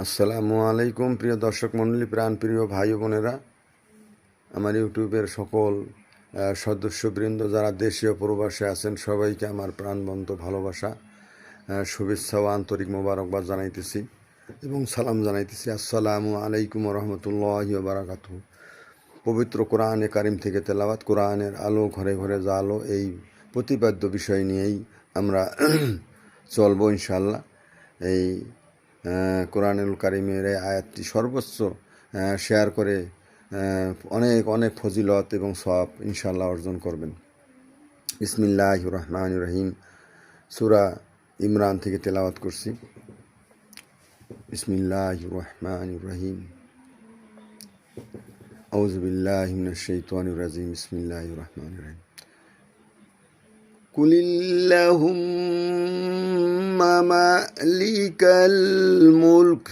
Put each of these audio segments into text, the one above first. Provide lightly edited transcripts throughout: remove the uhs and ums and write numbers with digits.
আসসালামু আলাইকুম প্রিয় দর্শক মণ্ডলী, প্রাণপ্রিয় ভাই ও বোনেরা, আমার ইউটিউবের সকল সদস্যবৃন্দ যারা দেশীয় প্রবাসে আছেন সবাইকে আমার প্রাণবন্ত ভালোবাসা, শুভেচ্ছা ও আন্তরিক মোবারকবাদ জানাইতেছি এবং সালাম জানাইতেছি। আসসালামু আলাইকুম রহমতুল্লাহি ওয়া বারাকাতুহু। পবিত্র কোরআনে কারিম থেকে তেলাওয়াত, কোরআনের আলো ঘরে ঘরে জালো, এই প্রতিপাদ্য বিষয় নিয়েই আমরা চলবো ইনশাল্লাহ। এই কোরআনুল কারিমের এই আয়াতটি সর্বোচ্চ শেয়ার করে অনেক অনেক ফজিলত এবং সওয়াব ইনশাল্লাহ অর্জন করবেন। বিসমিল্লাহির রহমানির রহিম। সূরা ইমরান থেকে তেলাওয়াত করছি। বিসমিল্লাহির রহমানির রহিম। আউযু বিল্লাহি মিনাশ শাইতানির রাজিম। বিসমিল্লাহির রহমানির রহিম। কুলিল্লাহুম্মা মালিকাল মুলক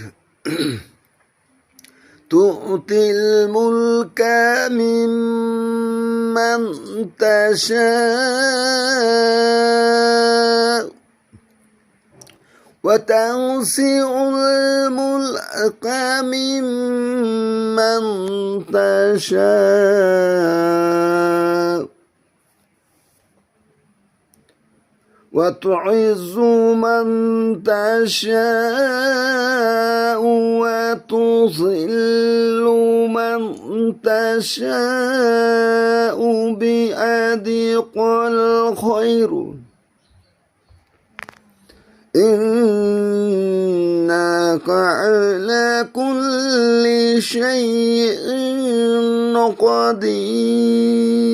তু'তিল মুলকা মিম্মান তাশা' ওয়া তানসি'উল মুলকা মিম্মান তাশা' وتعز من تشاء وتذل من تشاء بيدك الخير إنك على كل شيء قدير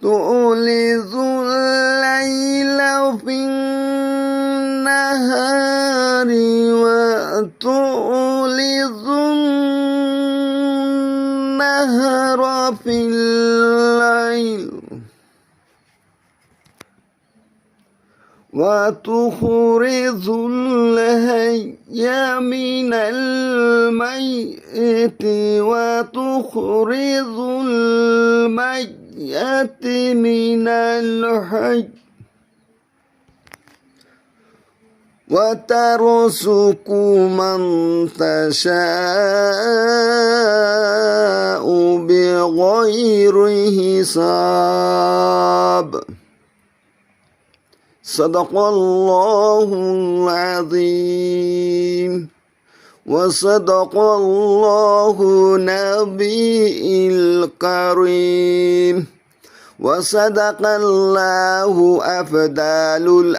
تولج الليل في النهار وتولج النهر في الليل وتخرج الحي من الميت وتخرج الميت من الحي وترزق من تشاء بغير حساب صدق الله العظيم وصدق الله نبي الكريم وصدق الله أفضل